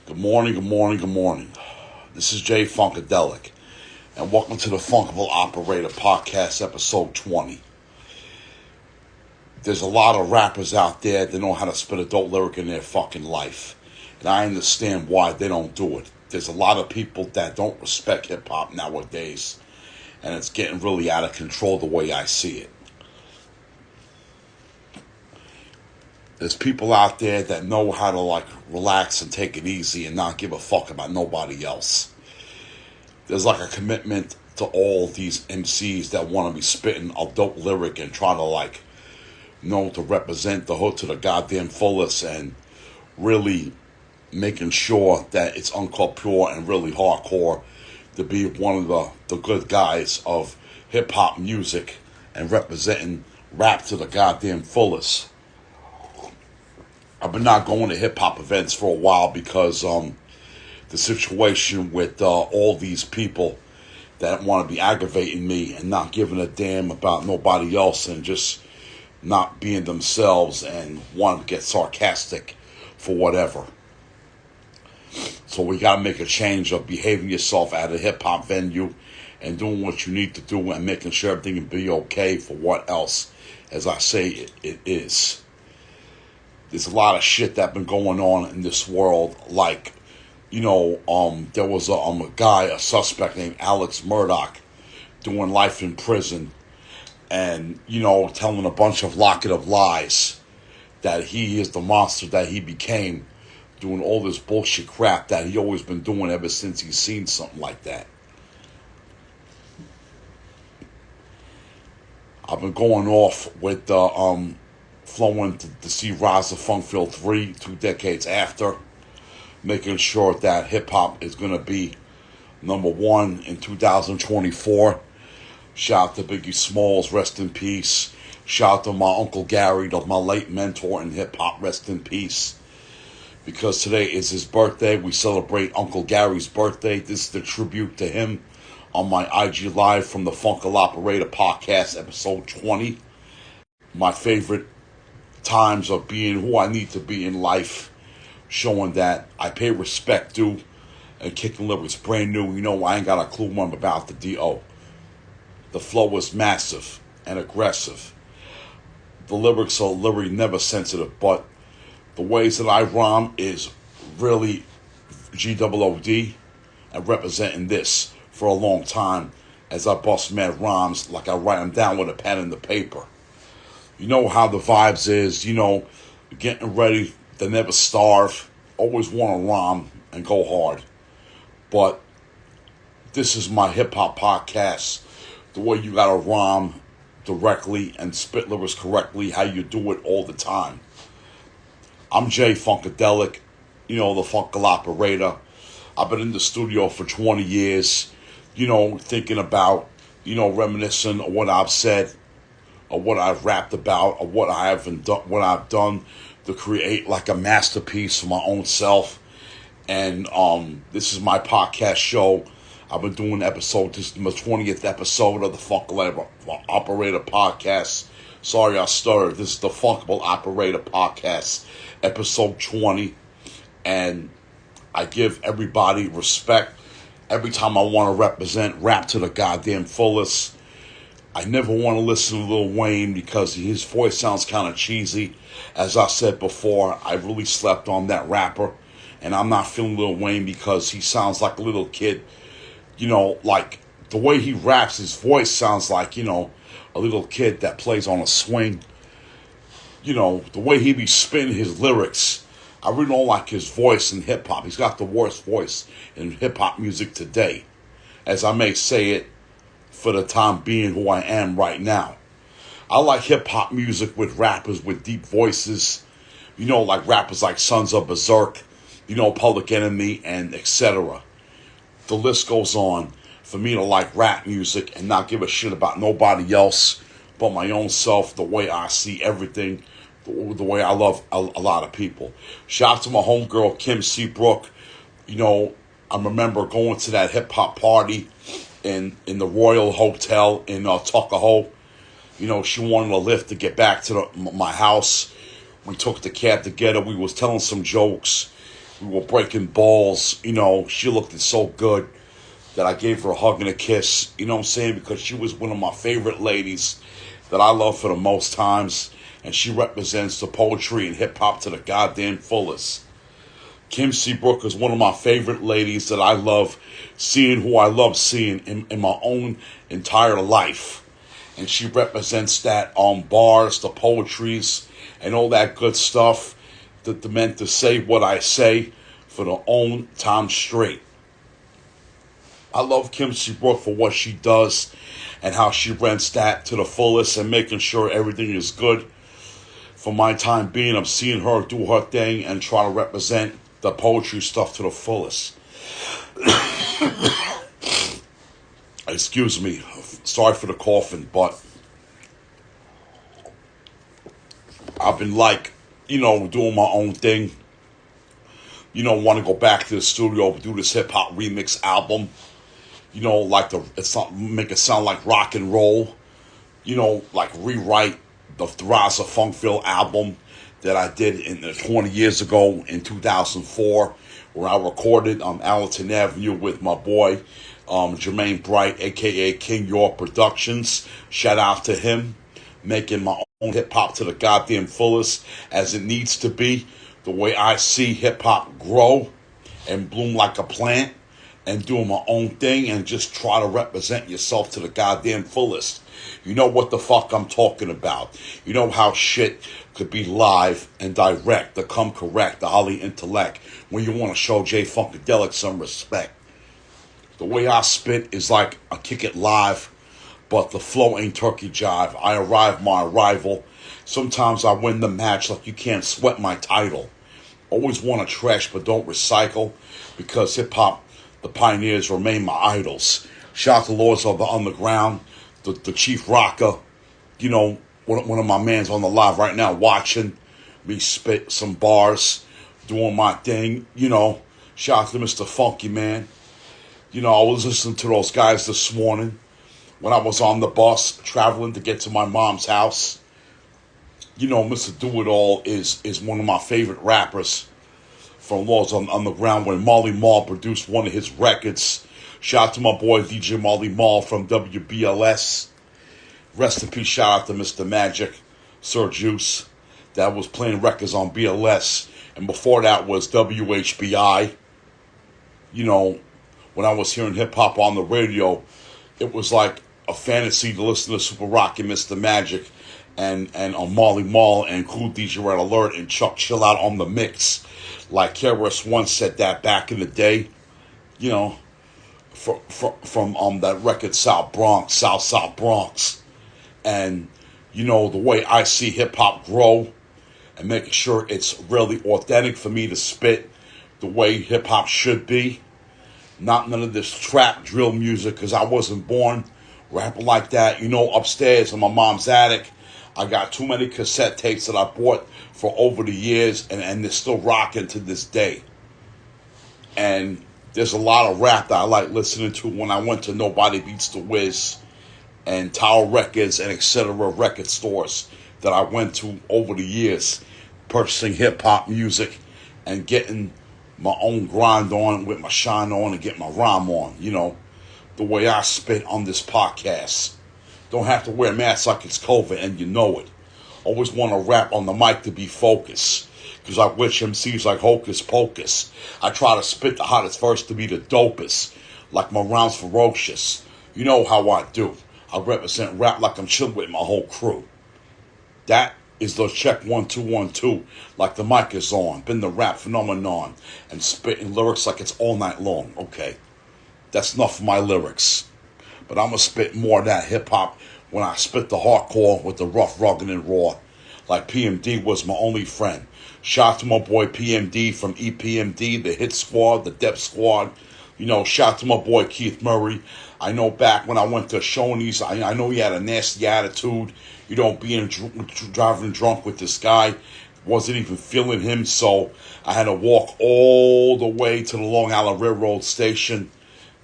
Good morning, good morning, good morning. This is Jay Funkadelic, and welcome to the Funkable Operator Podcast, episode 20. There's a lot of rappers out there that know how to spit a dope lyric in their fucking life, and I understand why they don't do it. There's a lot of people that don't respect hip-hop nowadays, and it's getting really out of control the way I see it. There's people out there that know how to relax and take it easy and not give a fuck about nobody else. There's a commitment to all these MCs that want to be spitting a dope lyric and try to represent the hood to the goddamn fullest and really making sure that it's uncut pure and really hardcore to be one of the good guys of hip hop music and representing rap to the goddamn fullest. I've been not going to hip-hop events for a while because the situation with all these people that want to be aggravating me and not giving a damn about nobody else and just not being themselves and wanting to get sarcastic for whatever. So we got to make a change of behaving yourself at a hip-hop venue and doing what you need to do and making sure everything can be okay for what else, as I say, it is. There's a lot of shit that been going on in this world. There was a suspect named Alex Murdoch doing life in prison and, telling a bunch of locative lies that he is the monster that he became, doing all this bullshit crap that he always been doing ever since he's seen something like that. I've been going off with flowing to see Rise of Funkville 3 2 decades after, making sure that hip-hop is going to be number one in 2024. Shout out to Biggie Smalls, rest in peace. Shout out to my Uncle Gary, my late mentor in hip-hop, rest in peace. Because today is his birthday, we celebrate Uncle Gary's birthday. This is the tribute to him on my IG Live from the Funkable Operator Podcast, episode 20. My favorite times of being who I need to be in life, showing that I pay respect due and kicking lyrics brand new. I ain't got a clue what I'm about to do. The flow is massive and aggressive. The lyrics are literally never sensitive, but the ways that I rhyme is really GOOD and representing this for a long time as I bust mad rhymes like I write them down with a pen and the paper. You know how the vibes is, getting ready to never starve, always want to rhyme and go hard. But this is my hip-hop podcast, the way you got to rhyme directly and spit lyrics correctly, how you do it all the time. I'm Jay Funkadelic, the Funkable Operator. I've been in the studio for 20 years, thinking about, reminiscing of what I've said, or what I've rapped about, or what I've done to create a masterpiece for my own self. And this is my podcast show. I've been doing this is my 20th episode of the Funkable Operator Podcast. Sorry I stuttered. This is the Funkable Operator Podcast, episode 20. And I give everybody respect every time I want to represent rap to the goddamn fullest. I never want to listen to Lil Wayne because his voice sounds kind of cheesy. As I said before, I really slept on that rapper. And I'm not feeling Lil Wayne because he sounds like a little kid. The way he raps, his voice sounds like, a little kid that plays on a swing. The way he be spinning his lyrics, I really don't like his voice in hip-hop. He's got the worst voice in hip-hop music today. As I may say it, for the time being who I am right now. I like hip-hop music with rappers with deep voices, rappers like Sons of Berserk, Public Enemy, and etc. The list goes on for me to like rap music and not give a shit about nobody else but my own self, the way I see everything, the way I love a lot of people. Shout out to my homegirl, Kim Seabrook. I remember going to that hip-hop party in the Royal Hotel in Tuckahoe. She wanted a lift to get back to my house. We took the cab together. We was telling some jokes. We were breaking balls. She looked so good that I gave her a hug and a kiss. You know what I'm saying? Because she was one of my favorite ladies that I love for the most times. And she represents the poetry and hip hop to the goddamn fullest. Kim Seabrook is one of my favorite ladies that I love seeing, who I love seeing in my own entire life. And she represents that on bars, the poetries, and all that good stuff that meant to say what I say for the own time straight. I love Kim Seabrook for what she does and how she rents that to the fullest and making sure everything is good. For my time being, I'm seeing her do her thing and try to represent the poetry stuff to the fullest. Excuse me. Sorry for the coughing, but I've been doing my own thing. Want to go back to the studio, do this hip hop remix album. Make it sound like rock and roll. Rewrite the Raza Funkville album that I did 20 years ago in 2004, where I recorded on Allerton Avenue with my boy Jermaine Bright, aka King York Productions. Shout out to him, making my own hip hop to the goddamn fullest as it needs to be, the way I see hip hop grow and bloom like a plant, and doing my own thing and just try to represent yourself to the goddamn fullest. You know what the fuck I'm talking about. You know how shit could be live and direct, to come correct, the highly intellect, when you want to show J Funkadelic some respect. The way I spit is like I kick it live, but the flow ain't turkey jive. I arrive my arrival. Sometimes I win the match like you can't sweat my title. Always want to trash but don't recycle, because hip-hop, the pioneers, remain my idols. Shout out to Lords of the Underground, the Chief Rocker. One of my mans on the live right now watching me spit some bars, doing my thing. Shout out to Mr. Funky Man. I was listening to those guys this morning when I was on the bus traveling to get to my mom's house. Mr. Do-It-All is one of my favorite rappers from Lords on the Ground, when Marley Marl produced one of his records. Shout out to my boy DJ Marley Marl from WBLS. Rest in peace, shout out to Mr. Magic, Sir Juice, that was playing records on BLS. And before that was WHBI. When I was hearing hip-hop on the radio, it was like a fantasy to listen to Super Rocky, Mr. Magic, and on Marley Marl, and Cool DJ Red Alert, and Chuck Chill Out on the mix. Like KRS once said that back in the day, from that record South Bronx. And, the way I see hip-hop grow and making sure it's really authentic for me to spit the way hip-hop should be. Not none of this trap drill music, because I wasn't born rapping like that. Upstairs in my mom's attic, I got too many cassette tapes that I bought for over the years, and they're still rocking to this day. And there's a lot of rap that I like listening to when I went to Nobody Beats the Wiz and Tower Records and etc. record stores that I went to over the years, purchasing hip-hop music and getting my own grind on with my shine on and get my rhyme on. The way I spit on this podcast. Don't have to wear masks like it's COVID, and you know it. Always want to rap on the mic to be focused, because I wish MCs like Hocus Pocus. I try to spit the hottest verse to be the dopest, like my rhymes ferocious. You know how I do. I represent rap like I'm chilling with my whole crew. That is the check 1 2 1 2, like the mic is on. Been the rap phenomenon, and spitting lyrics like it's all night long. Okay, that's enough for my lyrics. But I'm going to spit more of that hip-hop when I spit the hardcore with the rough, rugged, and raw. Like PMD was my only friend. Shout out to my boy PMD from EPMD, the Hit Squad, the Depth Squad. Shout out to my boy Keith Murray. I know back when I went to Shoney's, I know he had a nasty attitude. Being driving drunk with this guy. Wasn't even feeling him, so I had to walk all the way to the Long Island Railroad station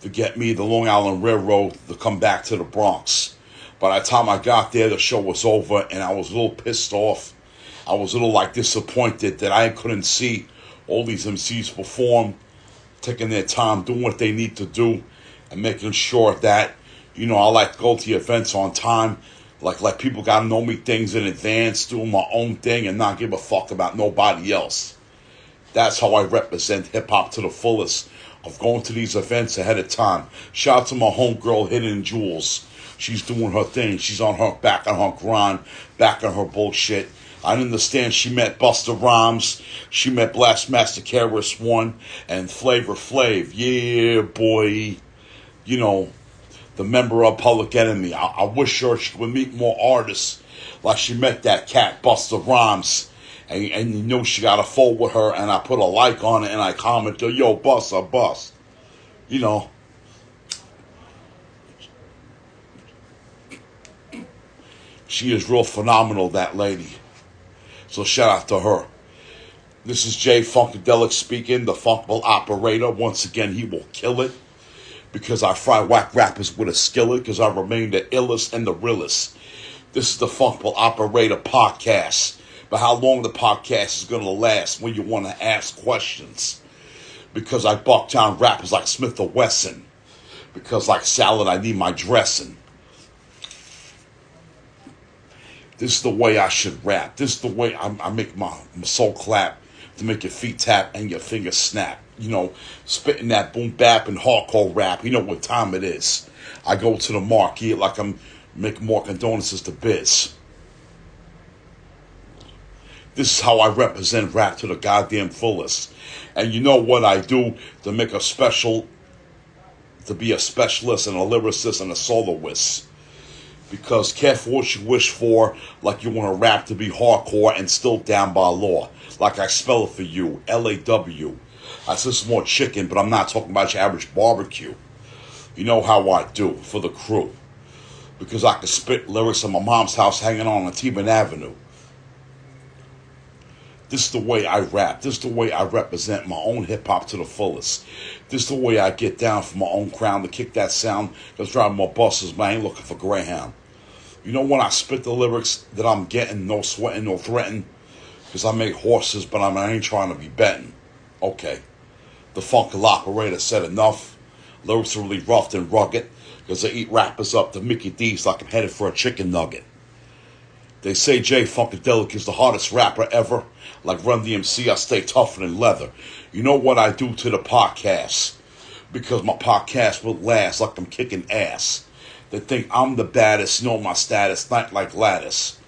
to get me the Long Island Railroad to come back to the Bronx. By the time I got there, the show was over, and I was a little pissed off. I was a little disappointed that I couldn't see all these MCs perform, taking their time, doing what they need to do, and making sure that, I like to go to the events on time. Like people gotta know me things in advance, doing my own thing, and not give a fuck about nobody else. That's how I represent hip hop to the fullest, of going to these events ahead of time. Shout out to my homegirl Hidden Jewels. She's doing her thing. She's on her back on her grind, back on her bullshit. I understand she met Busta Rhymes, she met Blastmaster KRS-One, and Flavor Flav. Yeah, boy. The member of Public Enemy. I wish her she would meet more artists like she met that cat, Busta Rhymes. And she got a phone with her, and I put a like on it, and I commented, yo, Busta, bust. She is real phenomenal, that lady. So shout out to her. This is Jay Funkadelic speaking, the Funkable operator. Once again, he will kill it, because I fry whack rappers with a skillet, because I remain the illest and the realest. This is the Funkable Operator podcast. But how long the podcast is going to last when you want to ask questions. Because I buck down rappers like Smith or Wesson. Because like salad, I need my dressing. This is the way I should rap. This is the way I make my soul clap to make your feet tap and your fingers snap. Spitting that boom bap and hardcore rap. You know what time it is. I go to the market like I'm making more condolences to Biz. This is how I represent rap to the goddamn fullest. And you know what I do to make to be a specialist and a lyricist and a soloist. Because careful what you wish for, like you want a rap to be hardcore and still down by law. Like I spell it for you, L-A-W. I said some more chicken, but I'm not talking about your average barbecue. You know how I do for the crew. Because I can spit lyrics in my mom's house hanging on Tebin Avenue. This is the way I rap. This is the way I represent my own hip-hop to the fullest. This is the way I get down for my own crown to kick that sound that's driving my buses, but I ain't looking for Greyhound. When I spit the lyrics that I'm getting, no sweating, no threatening, because I make horses, but I ain't trying to be betting. Okay. The Funkable operator said enough. Lyrics are really rough and rugged, because they eat rappers up to Mickey D's like I'm headed for a chicken nugget. They say Jay Funkadelic is the hardest rapper ever. Like Run DMC, I stay tougher than leather. You know what I do to the podcast? Because my podcast will last like I'm kicking ass. They think I'm the baddest, my status, not like Gladys.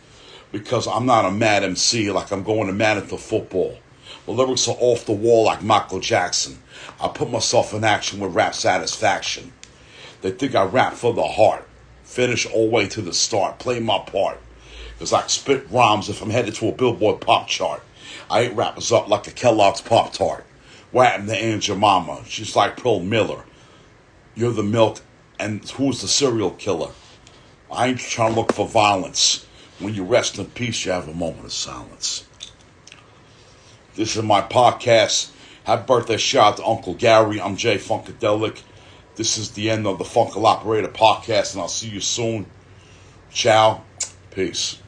Because I'm not a mad MC like I'm going to Madden to football. My lyrics are off the wall like Michael Jackson. I put myself in action with rap satisfaction. They think I rap for the heart. Finish all the way to the start. Play my part. Because I spit rhymes if I'm headed to a Billboard pop chart. I eat rappers up like a Kellogg's Pop-Tart. What happened to Aunt Jemima? She's like Pearl Miller. You're the milk, and who's the serial killer? I ain't trying to look for violence. When you rest in peace, you have a moment of silence. This is my podcast. Happy birthday shout out to Uncle Gary. I'm Jay Funkadelic. This is the end of the Funkable Operator podcast, and I'll see you soon. Ciao. Peace.